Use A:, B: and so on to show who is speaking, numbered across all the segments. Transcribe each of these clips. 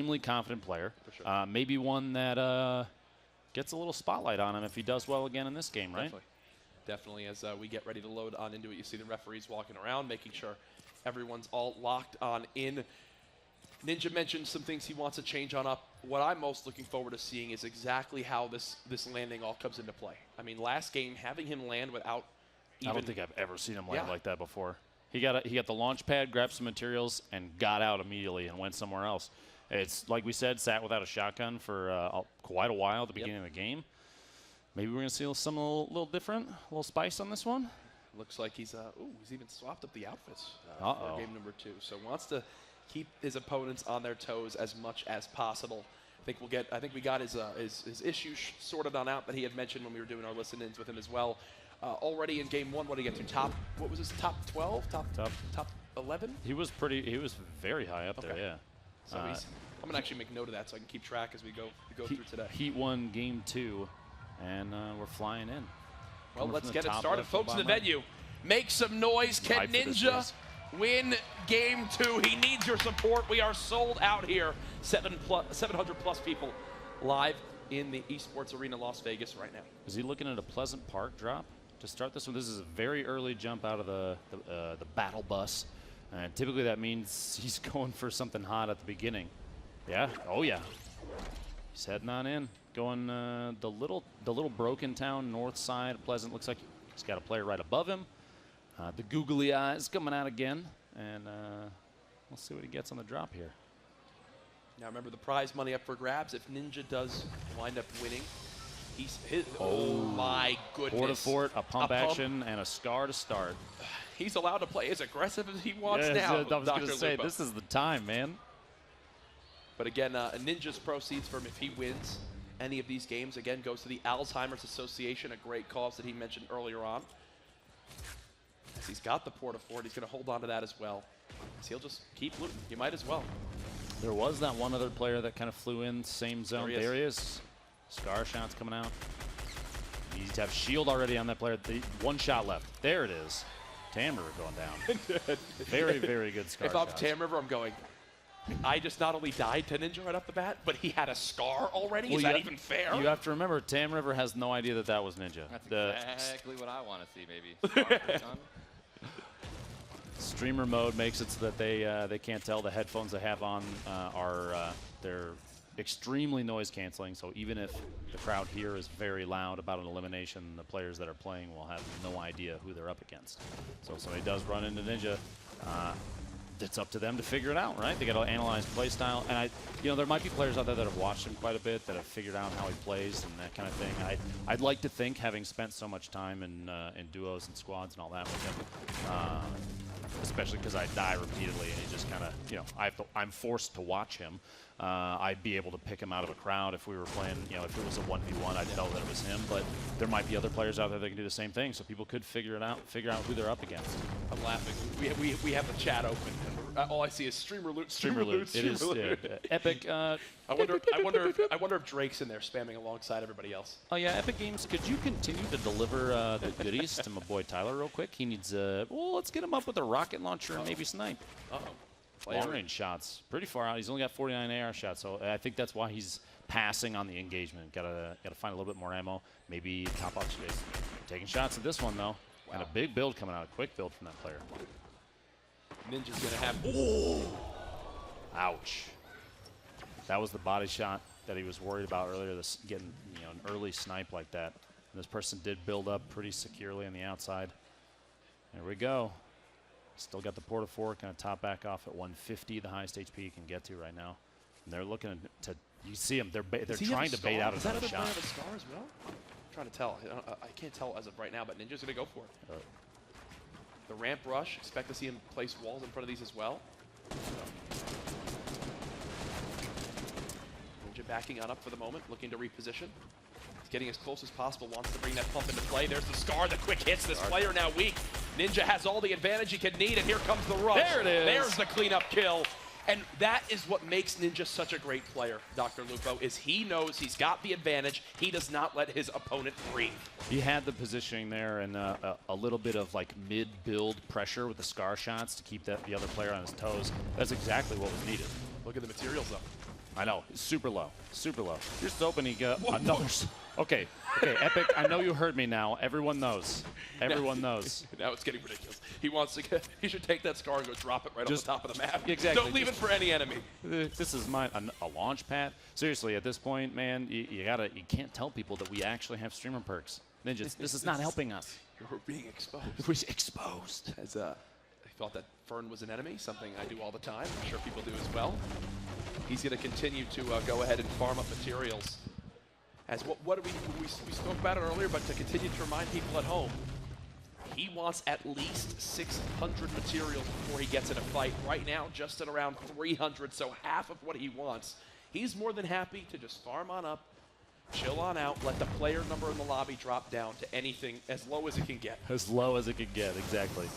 A: extremely confident player.
B: For sure.
A: Maybe one that gets a little spotlight on him if he does well again in this game, right?
B: Definitely. As we get ready to load on into it, you see the referees walking around, making sure everyone's all locked on in. Ninja mentioned some things he wants to change on up. What I'm most looking forward to seeing is exactly how this landing all comes into play. I mean, last game, having him land without even...
A: I don't think I've ever seen him land like that before. He got the launch pad, grabbed some materials, and got out immediately and went somewhere else. It's, like we said, sat without a shotgun for quite a while at the beginning of the game. Maybe we're going to see something a little different, a little spice on this one.
B: Looks like he's even swapped up the outfits for game number 2. So wants to keep his opponents on their toes as much as possible. I think we got his issues sorted on out that he had mentioned when we were doing our listen-ins with him as well. Already in game 1, what did he get to? What was his top 12? Top 11?
A: He was very high up there, yeah.
B: So I'm going to actually make note of that so I can keep track as we go through today.
A: Heat won game 2. And we're flying in.
B: Well, let's get it started. Folks in the venue, make some noise. Can Ninja win game 2? He needs your support. We are sold out here. 700 plus people live in the Esports Arena, Las Vegas right now.
A: Is he looking at a Pleasant Park drop to start this one? This is a very early jump out of the battle bus. And typically that means he's going for something hot at the beginning. Yeah, oh yeah. He's heading on in. Going the little broken town north side of Pleasant. Looks like he's got a player right above him. The googly eyes coming out again, and we'll see what he gets on the drop here.
B: Now remember the prize money up for grabs. If Ninja does wind up winning, oh my goodness!
A: Port-a-fort, a pump action, and a scar to start.
B: He's allowed to play as aggressive as he wants now.
A: I was going to say, this is the time, man.
B: But again, Ninja's proceeds from if he wins any of these games, again, goes to the Alzheimer's Association, a great cause that he mentioned earlier on. As he's got the port-a-fort, he's going to hold on to that as well. So he'll just keep looting. You might as well.
A: There was that one other player that kind of flew in, same zone. There he is. Scar shots coming out. You need to have shield already on that player. One shot left. There it is. Tam River going down. Very, very good Scar
B: If I'm Tam River, I'm going... I just not only died to Ninja right off the bat, but he had a scar already? Is that even fair?
A: You have to remember, Tam River has no idea that was Ninja.
C: That's exactly what I want to see, maybe.
A: Streamer mode makes it so that they can't tell. The headphones they have on they're extremely noise canceling, so even if the crowd here is very loud about an elimination, the players that are playing will have no idea who they're up against. So if somebody does run into Ninja, it's up to them to figure it out, right? They got to analyze play style, and there might be players out there that have watched him quite a bit, that have figured out how he plays and that kind of thing. I'd like to think, having spent so much time in duos and squads and all that with him, especially because I die repeatedly, and he just kind of, I'm forced to watch him. I'd be able to pick him out of a crowd if we were playing, if it was a 1v1, I'd know that it was him, but there might be other players out there that can do the same thing, so people could figure out who they're up against.
B: I'm laughing. We have the chat open, and all I see is streamer loot, streamer loot,
A: It is Epic.
B: I wonder if Drake's in there spamming alongside everybody else.
A: Oh yeah, Epic Games, could you continue to deliver the goodies to my boy Tyler real quick? He needs, well, let's get him up with a rocket launcher and maybe snipe. Long-range shots, pretty far out. He's only got 49 AR shots, so I think that's why he's passing on the engagement. Gotta find a little bit more ammo. Maybe top off space. Taking shots at this one though, and a big build coming out. A quick build from that player.
B: Ninja's gonna have. Ooh.
A: Ouch. That was the body shot that he was worried about earlier. This getting an early snipe like that. And this person did build up pretty securely on the outside. There we go. Still got the port-a-fort, kind of top back off at 150, the highest HP you can get to right now. And they're looking to, you see them, they're trying to bait out another shot.
B: Does that other player have a scar as well? I'm trying to tell. I can't tell as of right now, but Ninja's going to go for it. The ramp rush, expect to see him place walls in front of these as well. Ninja backing on up for the moment, looking to reposition. He's getting as close as possible, wants to bring that pump into play. There's the scar, the quick hits. This player now weak. Ninja has all the advantage he can need, and here comes the rush.
A: There it is.
B: There's the cleanup kill. And that is what makes Ninja such a great player, Dr. Lupo, is he knows he's got the advantage. He does not let his opponent breathe.
A: He had the positioning there and a little bit of like mid-build pressure with the scar shots to keep the other player on his toes. That's exactly what was needed.
B: Look at the materials, though.
A: I know, super low, super low. Just hoping he got another. Okay, Epic, I know you heard me now. Everyone knows. Everyone knows.
B: Now it's getting ridiculous. He wants to get, he should take that scar and go drop it right
A: Just-
B: off the top of the map.
A: Exactly.
B: Don't leave it for any enemy.
A: This is a launch pad. Seriously, at this point, man, you can't tell people that we actually have streamer perks. Ninjas, this is not helping us.
B: We're being exposed.
A: We're exposed.
B: As I thought that Fern was an enemy, something I do all the time. I'm sure people do as well. He's going to continue to go ahead and farm up materials. As what do we spoke about it earlier, but to continue to remind people at home, he wants at least 600 materials before he gets in a fight. Right now, just at around 300, so half of what he wants. He's more than happy to just farm on up, chill on out, let the player number in the lobby drop down to anything as low as it can get.
A: As low as it could get, exactly.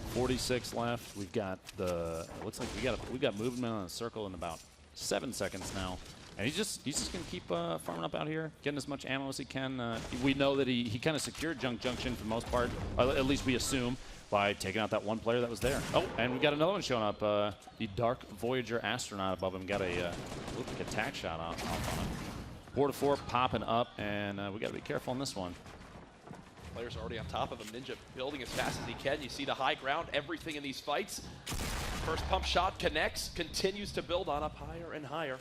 A: 46 left. We've got looks like we got movement on the circle in about 7 seconds now. And he's just gonna keep farming up out here, getting as much ammo as he can. We know that he kind of secured Junk Junction for the most part, at least we assume, by taking out that one player that was there. Oh, and we got another one showing up. The Dark Voyager astronaut above him got looked like a tack shot off on him. 4-4 popping up, and we got to be careful on this one.
B: Players already on top of him. Ninja building as fast as he can. You see the high ground, everything in these fights. First pump shot connects, continues to build on up higher and higher.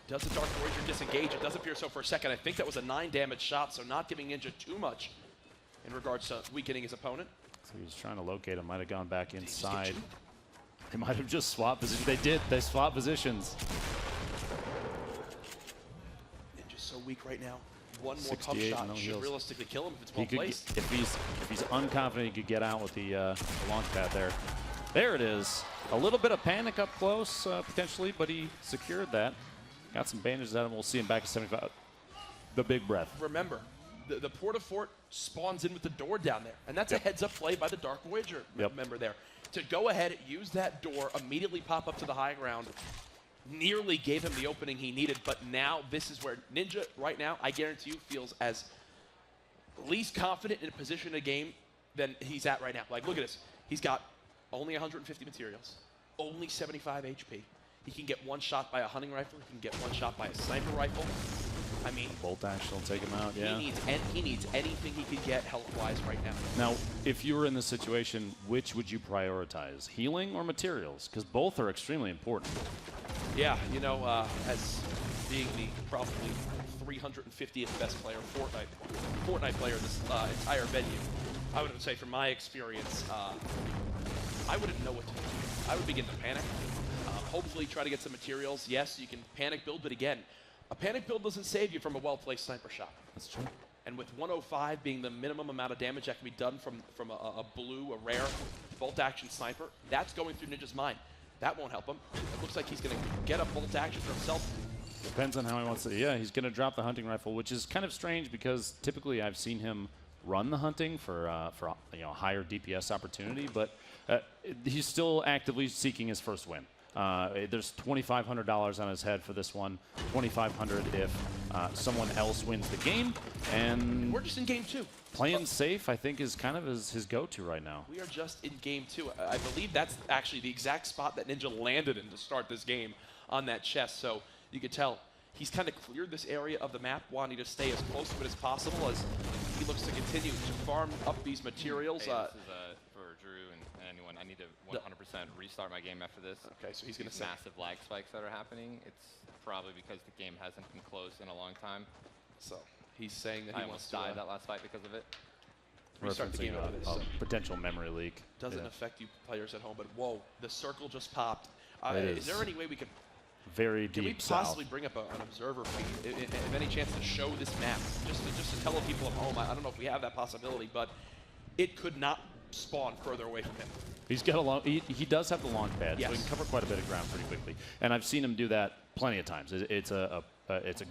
B: Does the Dark Voyager disengage? It does appear so for a second. I think that was a 9 damage shot, so not giving Ninja too much in regards to weakening his opponent.
A: So he was trying to locate him, might have gone back inside. They might have just swapped positions. They did. They swapped positions.
B: Ninja's so weak right now. One more pump shot should realistically kill him if it's well placed.
A: If he's unconfident, he could get out with the launch pad there. There it is. A little bit of panic up close, potentially, but he secured that. Got some bandages out of him. We'll see him back at 75. The big breath.
B: Remember, the Port-a-Fort spawns in with the door down there, and that's a heads-up play by the Dark Voyager member there. To go ahead, use that door, immediately pop up to the high ground, nearly gave him the opening he needed, but now this is where Ninja, right now, I guarantee you, feels as least confident in a position in a game than he's at right now. Like, look at this. He's got only 150 materials, only 75 HP. He can get one shot by a hunting rifle. He can get one shot by a sniper rifle. I mean,
A: bolt action will take him out. Yeah.
B: He needs anything he could get health-wise right now.
A: Now, if you were in this situation, which would you prioritize, healing or materials? Because both are extremely important.
B: Yeah, you know, as being the probably 350th best player, Fortnite player in this entire venue, I would say from my experience, I wouldn't know what to do. I would begin to panic. Hopefully try to get some materials. Yes, you can panic build, but again, a panic build doesn't save you from a well-placed sniper shot.
A: That's true.
B: And with 105 being the minimum amount of damage that can be done from a blue, a rare bolt-action sniper, that's going through Ninja's mind. That won't help him. It looks like he's going to get a bolt action for himself.
A: Depends on how he wants to. Yeah, he's going to drop the hunting rifle, which is kind of strange because typically I've seen him run the hunting for higher DPS opportunity, but he's still actively seeking his first win. There's $2,500 on his head for this one. $2,500 if someone else wins the game, and
B: we're just in game 2.
A: Playing safe, I think, is kind of his go-to right now.
B: We are just in game 2. I believe that's actually the exact spot that Ninja landed in to start this game on that chest. So you could tell he's kind of cleared this area of the map, wanting to stay as close to it as possible as he looks to continue to farm up these materials.
C: Hey, this is for Drew and anyone. I need to 100% restart my game after this.
B: Okay, so he's going to say
C: massive lag spikes that are happening. It's probably because the game hasn't been closed in a long time.
B: So he's saying that he wants to
C: die that last fight because of it.
B: Restart the game over this.
A: Potential memory leak.
B: Doesn't affect you players at home, but whoa, the circle just popped. Is there any way we could
A: very deep
B: Can we possibly bring up an observer feed, if any chance to show this map, just to tell the people at home? I don't know if we have that possibility, but it could not spawn further away from him.
A: He's got a he does have the launch pad,
B: yes.
A: So he can cover quite a bit of ground pretty quickly. And I've seen him do that plenty of times. It's a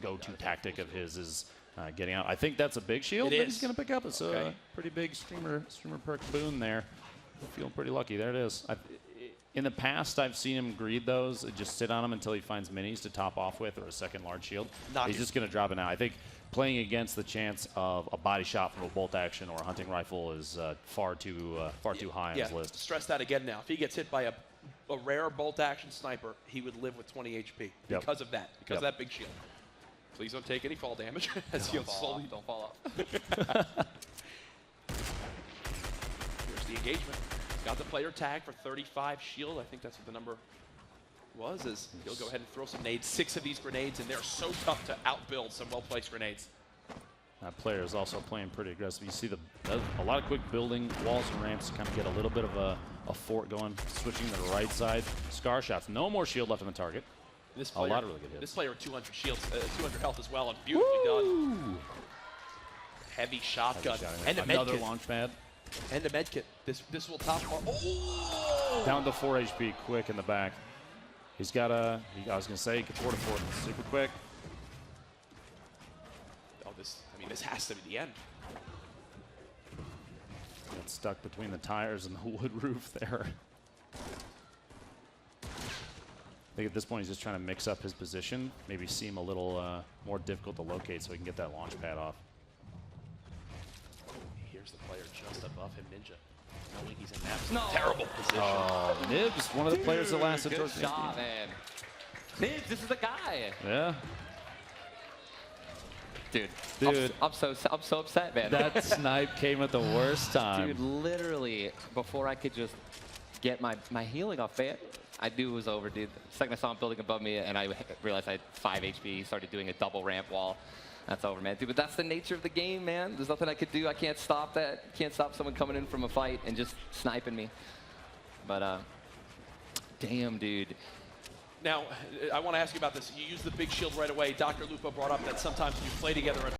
A: go-to tactic of his is getting out. I think that's a big shield that he's going to pick up. It's a pretty big streamer perk boon there. Feeling pretty lucky. There it is. In the past, I've seen him greed those, just sit on them until he finds minis to top off with or a second large shield. He's just going to drop it now. I think playing against the chance of a body shot from a bolt action or a hunting rifle is far too high on his list.
B: Stress that again now. If he gets hit by a a rare bolt-action sniper, he would live with 20 HP because of that, because of that big shield. Please don't take any fall damage as he'll slowly
C: don't fall off.
B: Here's the engagement. Got the player tag for 35 shield. I think that's what the number was. Is he'll go ahead and throw some nades. 6 of these grenades, and they're so tough to outbuild some well-placed grenades.
A: That player is also playing pretty aggressive. You see a lot of quick building walls and ramps to kind of get a little bit of a fort going, switching to the right side. Scar shots. No more shield left on the target.
B: This player,
A: a lot of really good hits.
B: This player with 200 shields, 200 health as well, and beautifully done. Heavy shotgun. And a
A: another
B: medkit.
A: launch pad.
B: And a medkit. This will top. Oh!
A: Down to 4 HP quick in the back. He's got I was going to say, he could port a fort super quick.
B: Oh, this has to be the end.
A: Got stuck between the tires and the wood roof there. I think at this point he's just trying to mix up his position, maybe seem a little more difficult to locate so he can get that launch pad off.
B: Here's the player just above him, Ninja, knowing he's in that terrible position.
A: Oh, Nibs, one of the players that lasted towards the
C: shot, man. Nibs, this is the guy.
A: Yeah.
C: Dude, I'm so upset, man.
A: That snipe came at the worst time.
C: Dude, literally, before I could just get my healing off, man, I knew it was over, dude. The second I saw him building above me, and I realized I had 5 HP, he started doing a double ramp wall. That's over, man. Dude, but that's the nature of the game, man. There's nothing I could do. I can't stop that. Can't stop someone coming in from a fight and just sniping me. But, damn, dude.
B: Now, I want to ask you about this. You use the big shield right away. Dr. Lupo brought up that sometimes when you play together